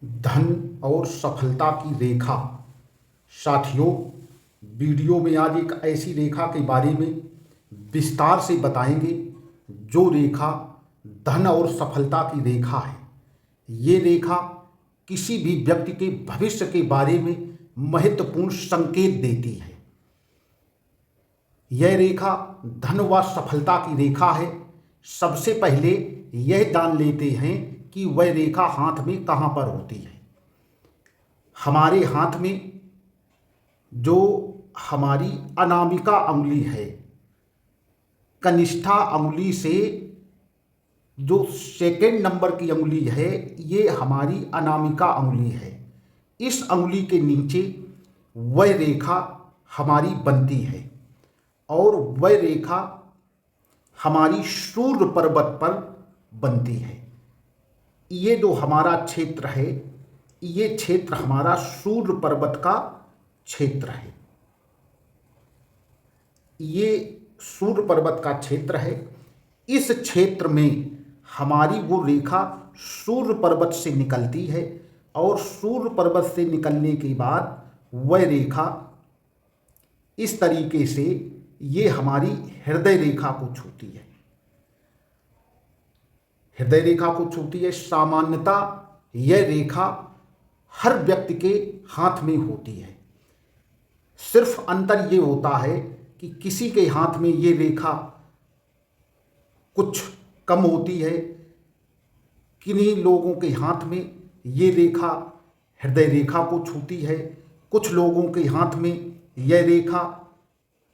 धन और सफलता की रेखा। साथियों, वीडियो में आज एक ऐसी रेखा के बारे में विस्तार से बताएंगे जो रेखा धन और सफलता की रेखा है। ये रेखा किसी भी व्यक्ति के भविष्य के बारे में महत्वपूर्ण संकेत देती है। यह रेखा धन व सफलता की रेखा है। सबसे पहले यह जान लेते हैं कि वह रेखा हाथ में कहाँ पर होती है। हमारे हाथ में जो हमारी अनामिका अंगुली है, कनिष्ठा अंगुली से जो सेकेंड नंबर की अंगुली है, ये हमारी अनामिका अंगुली है। इस अंगुली के नीचे वह रेखा हमारी बनती है और वह रेखा हमारी सूर्य पर्वत पर बनती है। ये जो हमारा क्षेत्र है, ये क्षेत्र हमारा सूर्य पर्वत का क्षेत्र है। ये सूर्य पर्वत का क्षेत्र है। इस क्षेत्र में हमारी वो रेखा सूर्य पर्वत से निकलती है और सूर्य पर्वत से निकलने के बाद वह रेखा इस तरीके से ये हमारी हृदय रेखा को छूती है। हृदय रेखा को छूती है। सामान्यतः यह रेखा हर व्यक्ति के हाथ में होती है। सिर्फ अंतर ये होता है कि किसी के हाथ में ये रेखा कुछ कम होती है, किन्हीं लोगों के हाथ में ये रेखा हृदय रेखा को छूती है, कुछ लोगों के हाथ में यह रेखा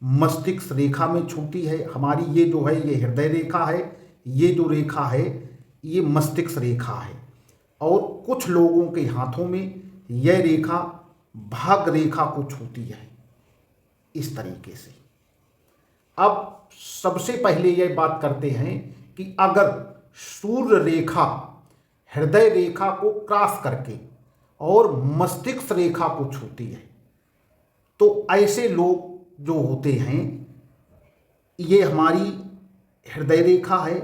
मस्तिष्क रेखा में छूती है। हमारी ये जो है ये हृदय रेखा है, ये जो रेखा है ये मस्तिष्क रेखा है। और कुछ लोगों के हाथों में यह रेखा भाग रेखा को छूती है, इस तरीके से। अब सबसे पहले यह बात करते हैं कि अगर सूर्य रेखा हृदय रेखा को क्रॉस करके और मस्तिष्क रेखा को छूती है तो ऐसे लोग जो होते हैं, ये हमारी हृदय रेखा है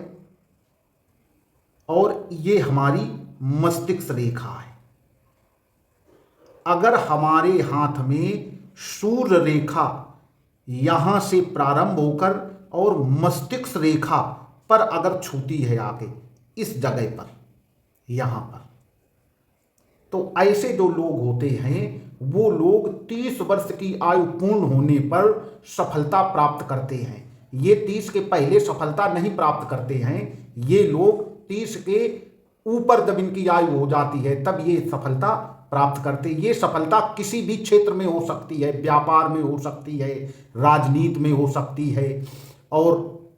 और ये हमारी मस्तिष्क रेखा है। अगर हमारे हाथ में सूर्य रेखा यहां से प्रारंभ होकर और मस्तिष्क रेखा पर अगर छूती है आगे इस जगह पर, यहां पर, तो ऐसे जो लोग होते हैं वो लोग 30 वर्ष की आयु पूर्ण होने पर सफलता प्राप्त करते हैं। ये 30 के पहले सफलता नहीं प्राप्त करते हैं। ये लोग 30 के ऊपर जब इनकी आयु हो जाती है तब ये सफलता प्राप्त करते। ये सफलता किसी भी क्षेत्र में हो सकती है, व्यापार में हो सकती है, राजनीति में हो सकती है, और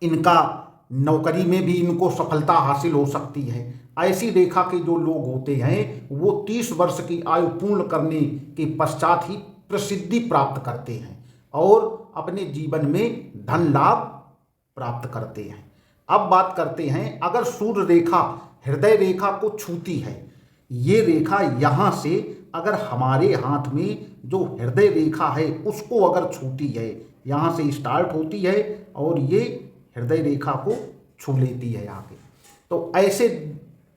इनका नौकरी में भी इनको सफलता हासिल हो सकती है। ऐसी रेखा के जो लोग होते हैं वो 30 वर्ष की आयु पूर्ण करने के पश्चात ही प्रसिद्धि प्राप्त करते हैं और अपने जीवन में धन लाभ प्राप्त करते हैं। अब बात करते हैं, अगर सूर्य रेखा हृदय रेखा को छूती है, ये रेखा यहाँ से अगर हमारे हाथ में जो हृदय रेखा है उसको अगर छूती है, यहाँ से स्टार्ट होती है और ये हृदय रेखा को छू लेती है आगे, तो ऐसे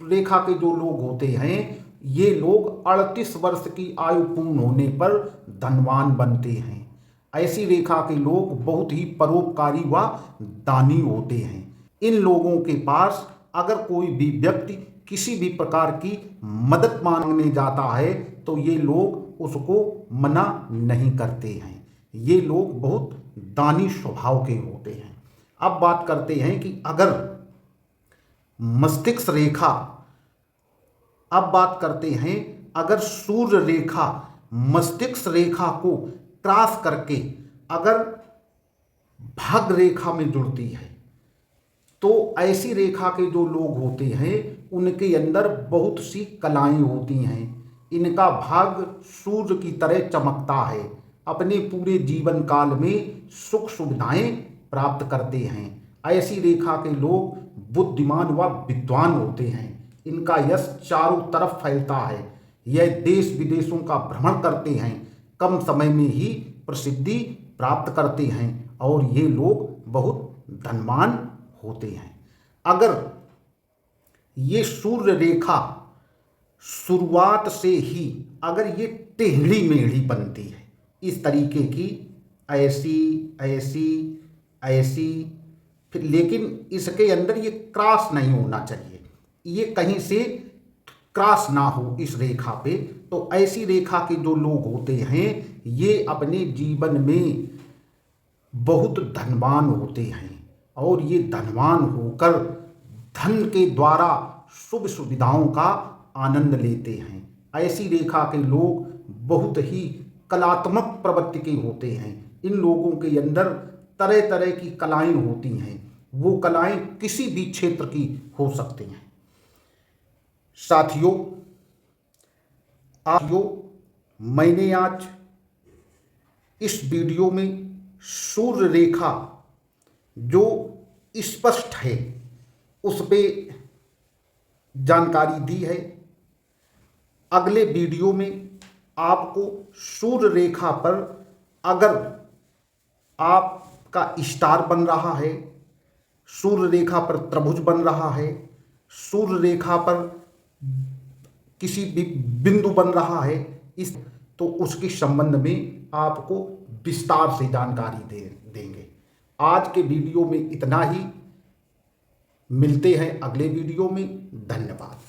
रेखा के जो लोग होते हैं ये लोग 38 वर्ष की आयु पूर्ण होने पर धनवान बनते हैं। ऐसी रेखा के लोग बहुत ही परोपकारी व दानी होते हैं। इन लोगों के पास अगर कोई भी व्यक्ति किसी भी प्रकार की मदद मांगने जाता है तो ये लोग उसको मना नहीं करते हैं। ये लोग बहुत दानी स्वभाव के होते हैं। अब बात करते हैं कि अगर मस्तिष्क रेखा, अब बात करते हैं अगर सूर्य रेखा मस्तिष्क रेखा को क्रॉस करके अगर भाग रेखा में जुड़ती है तो ऐसी रेखा के जो लोग होते हैं उनके अंदर बहुत सी कलाएं होती हैं। इनका भाग सूर्य की तरह चमकता है। अपने पूरे जीवन काल में सुख सुविधाएं प्राप्त करते हैं। ऐसी रेखा के लोग बुद्धिमान व विद्वान होते हैं। इनका यश चारों तरफ फैलता है। यह देश विदेशों का भ्रमण करते हैं, कम समय में ही प्रसिद्धि प्राप्त करते हैं और ये लोग बहुत धनवान होते हैं। अगर ये सूर्य रेखा शुरुआत से ही अगर ये टेढ़ी मेढ़ी बनती है, इस तरीके की, ऐसी ऐसी ऐसी, फिर लेकिन इसके अंदर ये क्रॉस नहीं होना चाहिए, ये कहीं से क्रॉस ना हो इस रेखा पे। तो ऐसी रेखा के जो लोग होते हैं ये अपने जीवन में बहुत धनवान होते हैं और ये धनवान होकर धन के द्वारा शुभ सुविधाओं का आनंद लेते हैं। ऐसी रेखा के लोग बहुत ही कलात्मक प्रवृत्ति के होते हैं। इन लोगों के अंदर तरह तरह की कलाएं होती हैं, वो कलाएं किसी भी क्षेत्र की हो सकती हैं। साथियों, मैंने आज इस वीडियो में सूर्य रेखा जो स्पष्ट है उस पे जानकारी दी है। अगले वीडियो में आपको सूर्य रेखा पर अगर आपका स्टार बन रहा है, सूर्य रेखा पर त्रिभुज बन रहा है, सूर्य रेखा पर किसी भी बिंदु बन रहा है, इस तो उसके संबंध में आपको विस्तार से जानकारी देंगे। आज के वीडियो में इतना ही, मिलते हैं अगले वीडियो में। धन्यवाद।